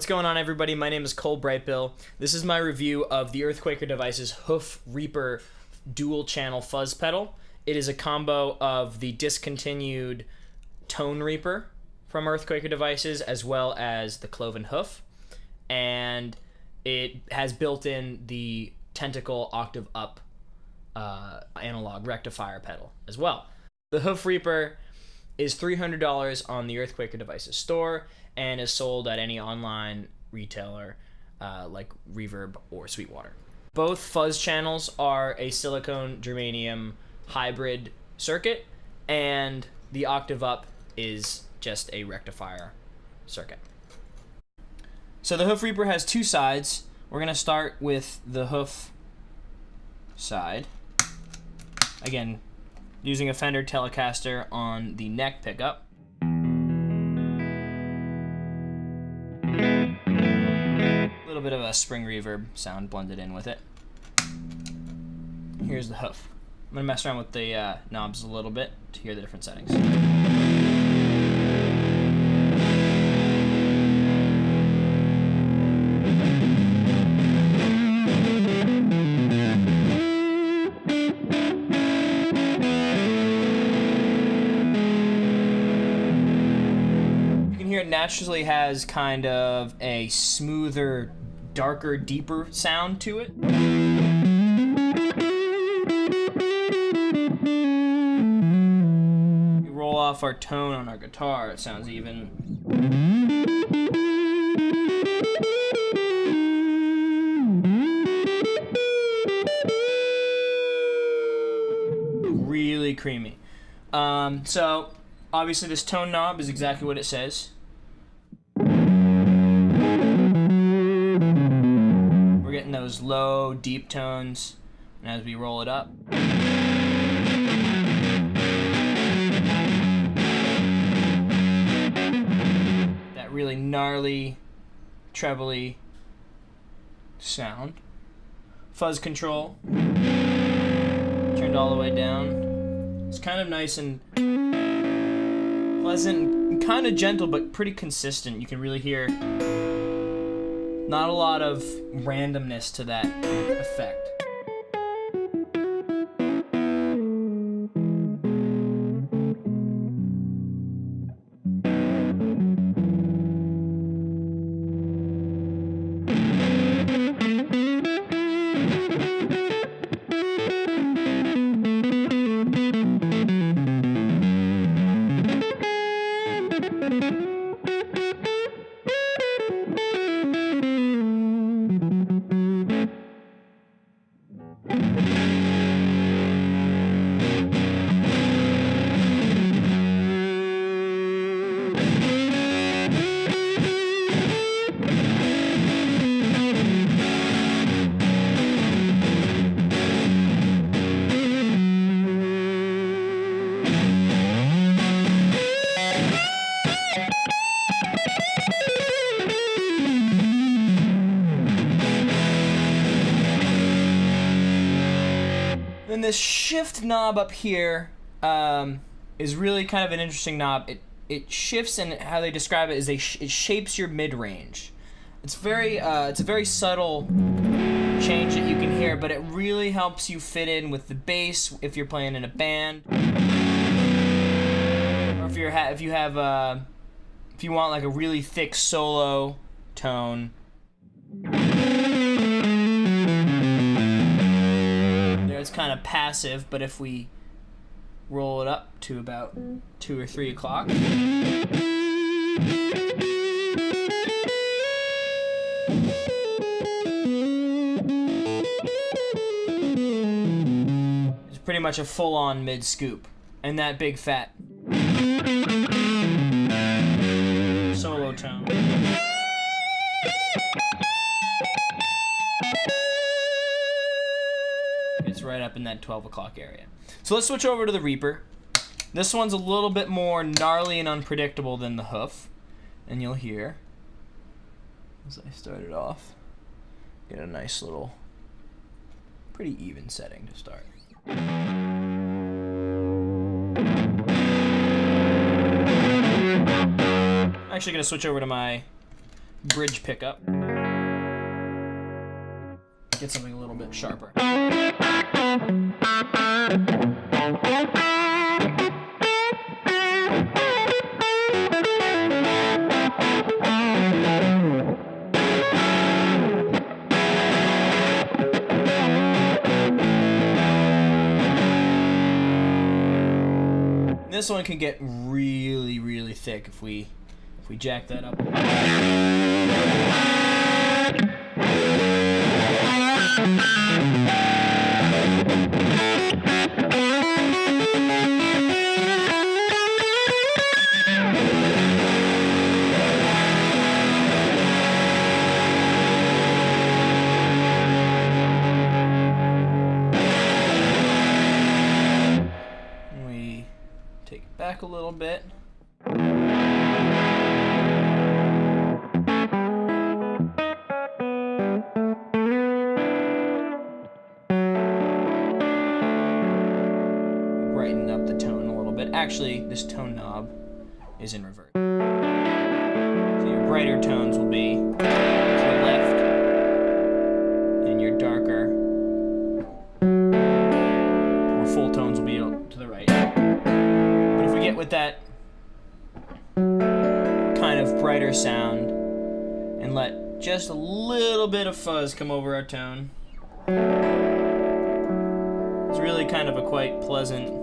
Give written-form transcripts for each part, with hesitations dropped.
What's going on, everybody? My name is Cole Brightbill. This is my review of the Earthquaker Devices Hoof Reaper dual channel fuzz pedal. It is a combo of the discontinued Tone Reaper from Earthquaker Devices as well as the Cloven Hoof, and it has built in the tentacle octave up analog rectifier pedal as well. The Hoof Reaper is $300 on the Earthquaker Devices store and is sold at any online retailer like Reverb or Sweetwater. Both fuzz channels are a silicone germanium hybrid circuit, and the octave up is just a rectifier circuit. So the Hoof Reaper has two sides. We're going to start with the hoof side. Again, using a Fender Telecaster on the neck pickup. A little bit of a spring reverb sound blended in with it. Here's the hoof. I'm going to mess around with the knobs a little bit to hear the different settings. It naturally has kind of a smoother, darker, deeper sound to it. We roll off our tone on our guitar, it sounds even. Really creamy. So obviously this tone knob is exactly what it says. We're getting those low, deep tones, and as we roll it up, that really gnarly, trebly sound. Fuzz control, turned all the way down. It's kind of nice and pleasant and kind of gentle, but pretty consistent. You can really hear not a lot of randomness to that effect. Then this shift knob up here is really kind of an interesting knob. It shifts, and how they describe it is it shapes your mid-range. It's a very subtle change that you can hear, but it really helps you fit in with the bass if you're playing in a band, or if you want like a really thick solo tone. It's kind of passive, but if we roll it up to about 2 or 3 o'clock, it's pretty much a full-on mid-scoop, and that big fat solo tone. It's right up in that 12 o'clock area. So let's switch over to the Reaper. This one's a little bit more gnarly and unpredictable than the Hoof, and you'll hear as I start it off, get a nice little, pretty even setting to start. I'm actually going to switch over to my bridge pickup. Get something a little bit sharper. This one can get really, really thick if we jack that up. We take it back a little bit. Brighten up the tone a little bit. Actually, this tone knob is in reverse. So your brighter tones will be to the left, and your darker, more full tones will be to the right. But if we get with that kind of brighter sound and let just a little bit of fuzz come over our tone, it's really kind of a quite pleasant.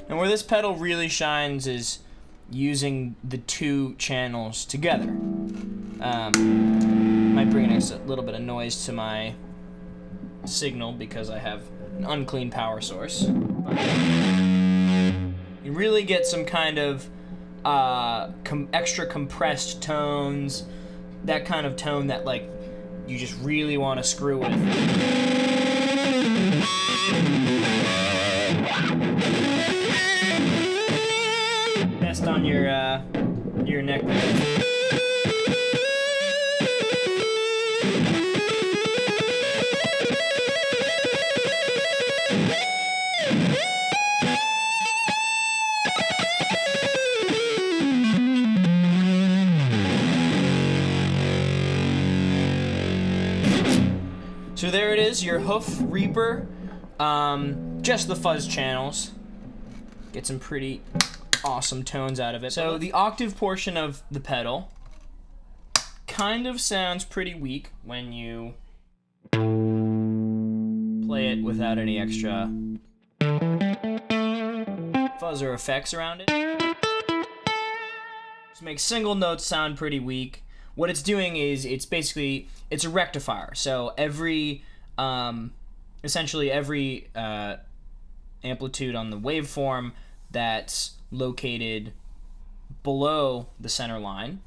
And where this pedal really shines is using the two channels together. Might bring a little bit of noise to my signal because I have an unclean power source. But you really get some kind of extra compressed tones, that kind of tone that like you just really want to screw with. Best on your neck there. So there it is, your Hoof Reaper. Just the fuzz channels. Get some pretty awesome tones out of it. So the octave portion of the pedal kind of sounds pretty weak when you play it without any extra fuzz or effects around it. Just makes single notes sound pretty weak. What it's doing is it's a rectifier. So essentially every amplitude on the waveform that's located below the center line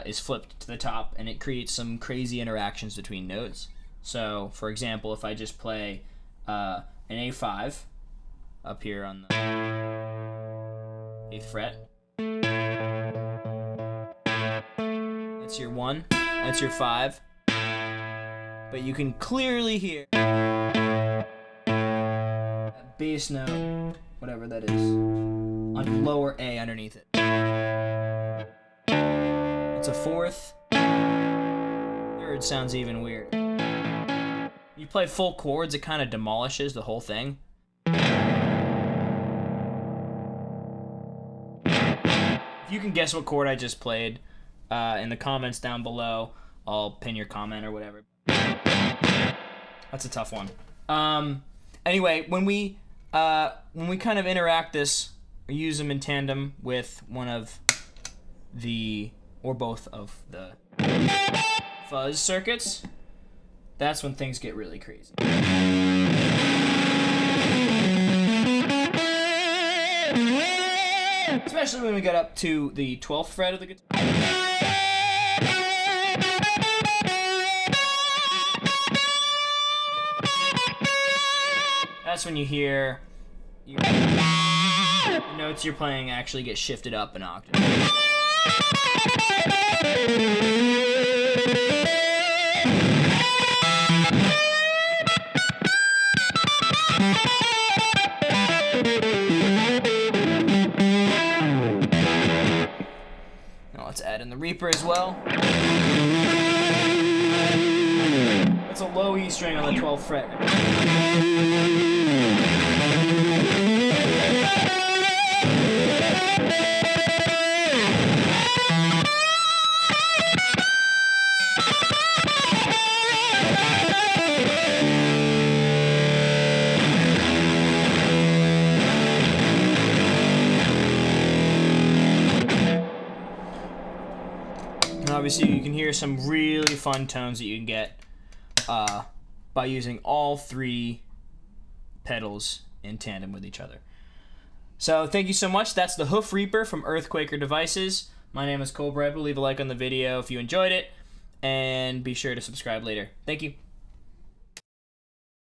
is flipped to the top, and it creates some crazy interactions between notes. So, for example, if I just play an A5 up here on the 8th fret, that's your 1, that's your 5, but you can clearly hear that bass note, whatever that is, on lower A underneath it. It's a 4th. 3rd sounds even weird. You play full chords, it kind of demolishes the whole thing. If you can guess what chord I just played, in the comments down below, I'll pin your comment or whatever. That's a tough one. Anyway, when we kind of interact this or use them in tandem with one of the or both of the fuzz circuits, that's when things get really crazy. Especially when we get up to the 12th fret of the guitar. That's when you hear the notes you're playing actually get shifted up an octave. Now let's add in the Reaper as well. That's a low E string on the 12th fret. And obviously you can hear some really fun tones that you can get by using all three pedals in tandem with each other. So thank you so much. That's the Hoof Reaper from Earthquaker Devices. My name is Cole Bribel. Leave a like on the video if you enjoyed it, and be sure to subscribe later. Thank you.